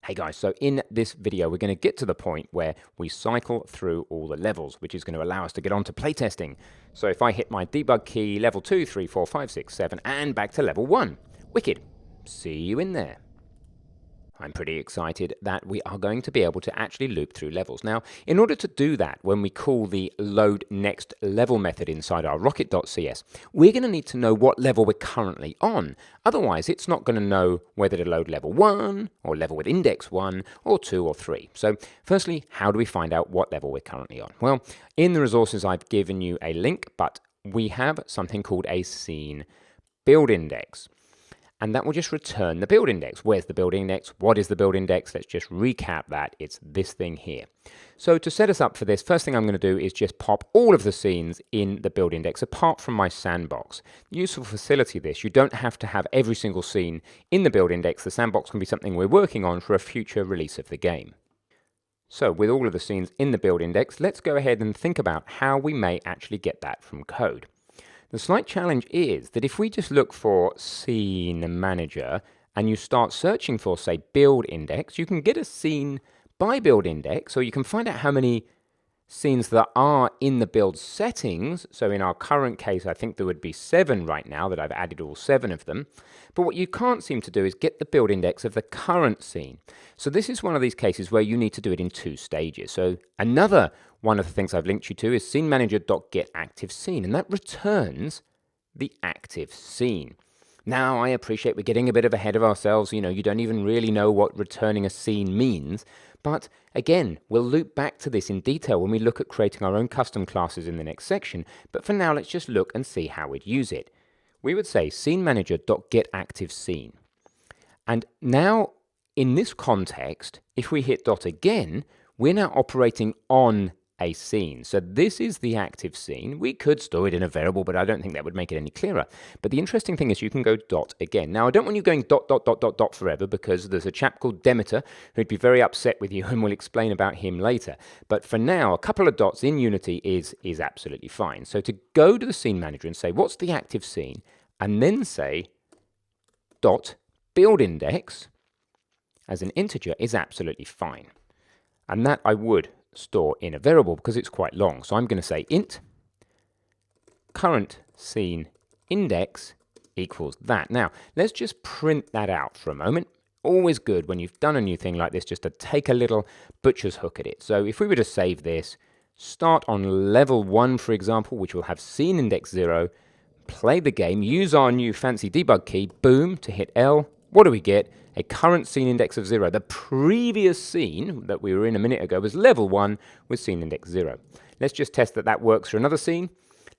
Hey guys, so in this video we're going to get to the point where we cycle through all the levels, which is going to allow us to get on to playtesting. So if I hit my debug key, level 2, 3, 4, 5, 6, 7, and back to level 1. Wicked. See you in there. I'm pretty excited that we are going to be able to actually loop through levels. Now, in order to do that, when we call the load next level method inside our rocket.cs, we're going to need to know what level we're currently on. Otherwise, it's not going to know whether to load level 1 or level with index 1 or 2 or 3. So firstly, how do we find out what level we're currently on? Well, in the resources I've given you a link, but we have something called a scene build index. And that will just return the build index. Where's the build index? What is the build index? Let's just recap that. It's this thing here. So to set us up for this, first thing I'm going to do is just pop all of the scenes in the build index apart from my sandbox. Useful facility this. You don't have to have every single scene in the build index. The sandbox can be something we're working on for a future release of the game. So with all of the scenes in the build index, let's go ahead and think about how we may actually get that from code. The slight challenge is that if we just look for Scene Manager and you start searching for, say, build index, you can get a scene by build index, or you can find out how many scenes there are in the build settings. So in our current case, I think there would be 7 right now that I've added all 7 of them. But what you can't seem to do is get the build index of the current scene. So this is one of these cases where you need to do it in 2 stages. So another one of the things I've linked you to is scenemanager.getActiveScene, and that returns the active scene. Now, I appreciate we're getting a bit of ahead of ourselves. You don't even really know what returning a scene means. But again, we'll loop back to this in detail when we look at creating our own custom classes in the next section. But for now, let's just look and see how we'd use it. We would say scenemanager.getActiveScene. And now, in this context, if we hit dot again, we're now operating on a scene. So this is the active scene. We could store it in a variable, but I don't think that would make it any clearer. But the interesting thing is you can go dot again. Now, I don't want you going dot, dot, dot, dot, dot forever, because there's a chap called Demeter who'd be very upset with you, and we'll explain about him later. But for now, a couple of dots in Unity is absolutely fine. So to go to the scene manager and say, what's the active scene? And then say dot build index as an integer is absolutely fine. And that I would store in a variable because it's quite long. So I'm going to say int current scene index equals that. Now, let's just print that out for a moment. Always good when you've done a new thing like this just to take a little butcher's hook at it. So if we were to save this, start on level 1, for example, which will have scene index 0, play the game, use our new fancy debug key, boom, to hit L. What do we get? A current scene index of 0. The previous scene that we were in a minute ago was level 1 with scene index 0. Let's just test that that works for another scene.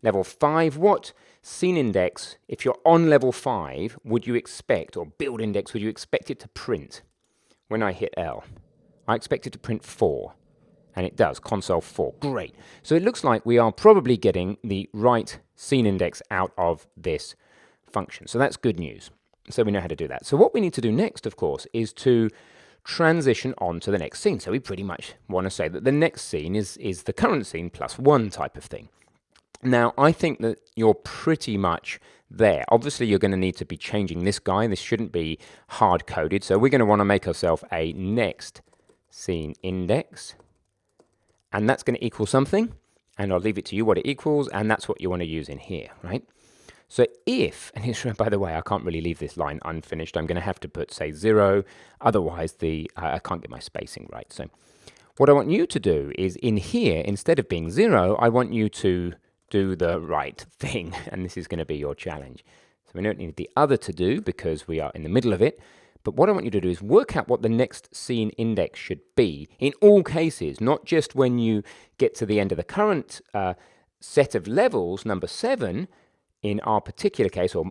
Level 5, what scene index, if you're on level 5, would you expect, or build index, would you expect it to print when I hit L? I expect it to print 4. And it does, console 4. Great. So it looks like we are probably getting the right scene index out of this function. So that's good news. So we know how to do that. So what we need to do next, of course, is to transition on to the next scene. So we pretty much want to say that the next scene is the current scene plus 1 type of thing. Now, I think that you're pretty much there. Obviously, you're going to need to be changing this guy. This shouldn't be hard-coded. So we're going to want to make ourselves a next scene index. And that's going to equal something. And I'll leave it to you what it equals. And that's what you want to use in here, right? So if, and it's, by the way, I can't really leave this line unfinished. I'm going to have to put, say, 0. Otherwise, I can't get my spacing right. So what I want you to do is in here, instead of being 0, I want you to do the right thing. And this is going to be your challenge. So we don't need the other to do because we are in the middle of it. But what I want you to do is work out what the next scene index should be in all cases, not just when you get to the end of the current set of levels, number 7, in our particular case, or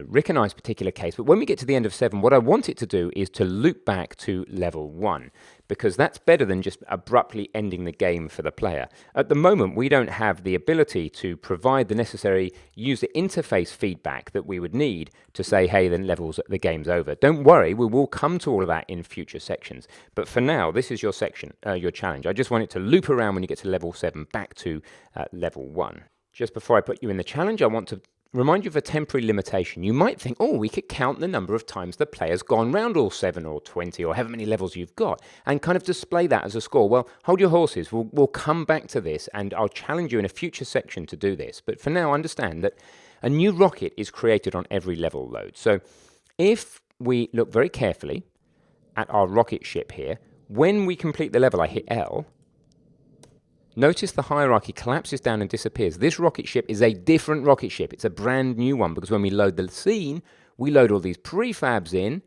Rick and I's particular case, but when we get to the end of 7, what I want it to do is to loop back to level 1, because that's better than just abruptly ending the game for the player. At the moment, we don't have the ability to provide the necessary user interface feedback that we would need to say, hey, then the game's over. Don't worry, we will come to all of that in future sections. But for now, this is your section, your challenge. I just want it to loop around when you get to level 7 back to level 1. Just before I put you in the challenge, I want to remind you of a temporary limitation. You might think, oh, we could count the number of times the player's gone round all 7 or 20 or however many levels you've got and kind of display that as a score. Well, hold your horses. We'll come back to this and I'll challenge you in a future section to do this. But for now, understand that a new rocket is created on every level load. So if we look very carefully at our rocket ship here, when we complete the level, I hit L. Notice the hierarchy collapses down and disappears. This rocket ship is a different rocket ship. It's a brand new one because when we load the scene, we load all these prefabs in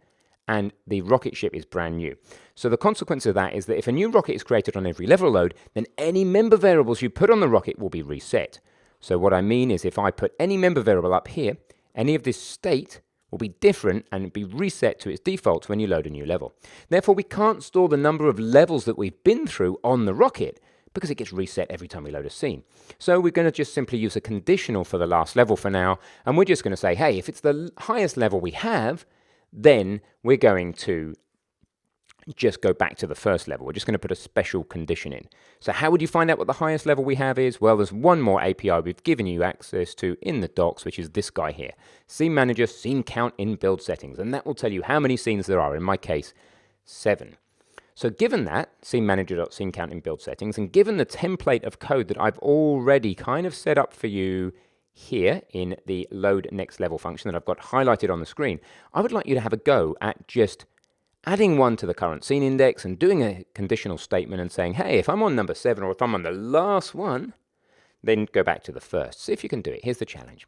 and the rocket ship is brand new. So the consequence of that is that if a new rocket is created on every level load, then any member variables you put on the rocket will be reset. So what I mean is if I put any member variable up here, any of this state will be different and be reset to its defaults when you load a new level. Therefore, we can't store the number of levels that we've been through on the rocket because it gets reset every time we load a scene. So we're going to just simply use a conditional for the last level for now, and we're just going to say, hey, if it's the highest level we have, then we're going to just go back to the first level. We're just going to put a special condition in. So how would you find out what the highest level we have is? Well, there's one more API we've given you access to in the docs, which is this guy here. Scene Manager, Scene Count in Build Settings, and that will tell you how many scenes there are. In my case, 7. So given that, Scene Manager.Scene Count in Build Settings, and given the template of code that I've already kind of set up for you here in the Load Next Level function that I've got highlighted on the screen, I would like you to have a go at just adding 1 to the current scene index and doing a conditional statement and saying, hey, if I'm on number 7 or if I'm on the last one, then go back to the first. See if you can do it. Here's the challenge.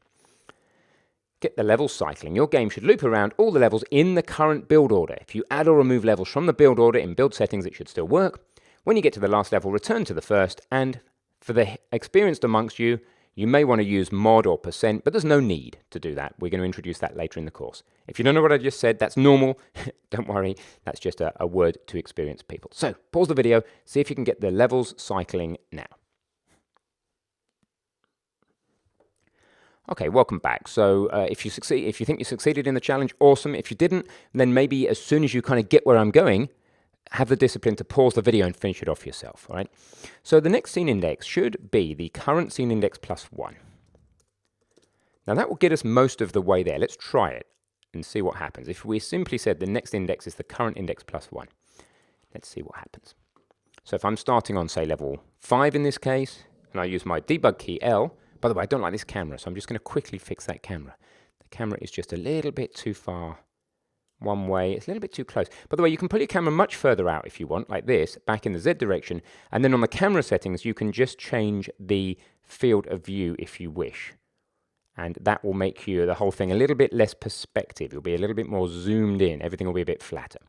Get the levels cycling. Your game should loop around all the levels in the current build order. If you add or remove levels from the build order in build settings, it should still work. When you get to the last level, return to the first. And for the experienced amongst you, you may want to use mod or %, but there's no need to do that. We're going to introduce that later in the course. If you don't know what I just said, that's normal. Don't worry. That's just a word to experienced people. So pause the video, see if you can get the levels cycling now. Okay, welcome back. So if you think you succeeded in the challenge, awesome. If you didn't, then maybe as soon as you kind of get where I'm going, have the discipline to pause the video and finish it off yourself, all right? So the next scene index should be the current scene index plus 1. Now that will get us most of the way there. Let's try it and see what happens. If we simply said the next index is the current index plus 1, let's see what happens. So if I'm starting on, say, level 5 in this case, and I use my debug key L. By the way, I don't like this camera, so I'm just going to quickly fix that camera. The camera is just a little bit too far one way. It's a little bit too close. By the way, you can pull your camera much further out if you want, like this, back in the Z direction. And then on the camera settings, you can just change the field of view if you wish. And that will make the whole thing a little bit less perspective. You'll be a little bit more zoomed in. Everything will be a bit flatter.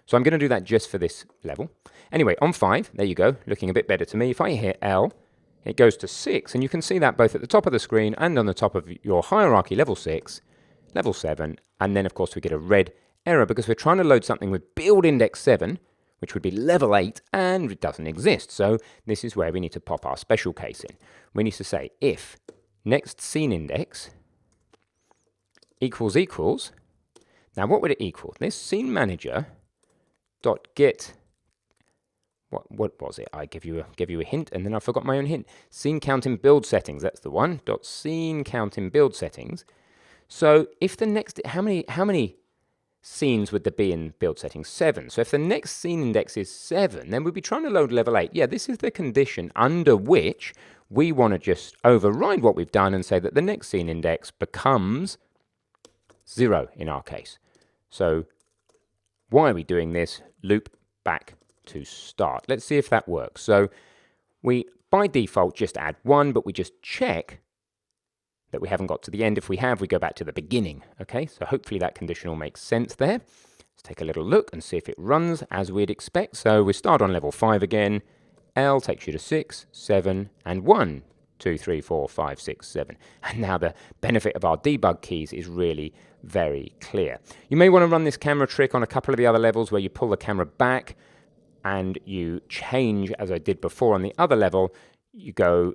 So I'm going to do that just for this level. Anyway, on 5, there you go, looking a bit better to me. If I hit L, it goes to 6, and you can see that both at the top of the screen and on the top of your hierarchy, level 6, level 7, and then of course we get a red error because we're trying to load something with build index 7, which would be level 8, and it doesn't exist. So this is where we need to pop our special case in. We need to say if next scene index equals, now what would it equal? This scene manager dot get, what was it? I give you a hint, and then I forgot my own hint. Scene count in build settings. That's the one. Dot scene count in build settings. So if the next, how many scenes would there be in build settings? 7. So if the next scene index is 7, then we'd be trying to load level 8. Yeah, this is the condition under which we want to just override what we've done and say that the next scene index becomes 0 in our case. So why are we doing this? Loop back to start. Let's see if that works. So we, by default, just add 1, but we just check that we haven't got to the end. If we have, we go back to the beginning. Okay, so hopefully that conditional makes sense there. Let's take a little look and see if it runs as we'd expect. So we start on level 5 again. L takes you to 6, 7, and 1, 2, 3, 4, 5, 6, 7. And now the benefit of our debug keys is really very clear. You may want to run this camera trick on a couple of the other levels where you pull the camera back and you change, as I did before on the other level, you go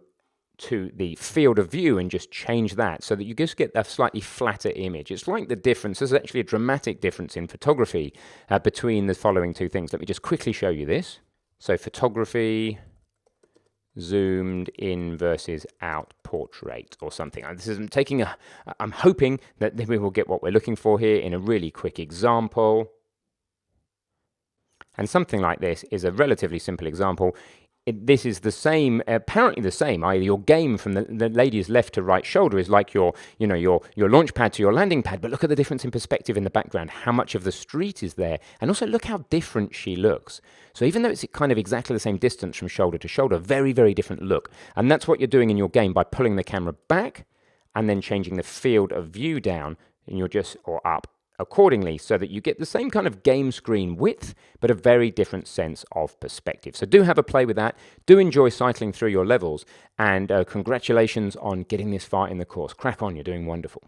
to the field of view and just change that so that you just get a slightly flatter image. It's like the difference, there's actually a dramatic difference in photography between the following two things. Let me just quickly show you this. So photography, zoomed in versus out portrait or something. And this is I'm hoping that we will get what we're looking for here in a really quick example. And something like this is a relatively simple example. This is the same, apparently the same. Either your game from the lady's left to right shoulder is like your launch pad to your landing pad, but look at the difference in perspective in the background. How much of the street is there? And also look how different she looks. So even though it's kind of exactly the same distance from shoulder to shoulder, very, very different look. And that's what you're doing in your game by pulling the camera back and then changing the field of view down, and or up accordingly, so that you get the same kind of game screen width, but a very different sense of perspective. So do have a play with that. Do enjoy cycling through your levels, and congratulations on getting this far in the course. Crack on, you're doing wonderful.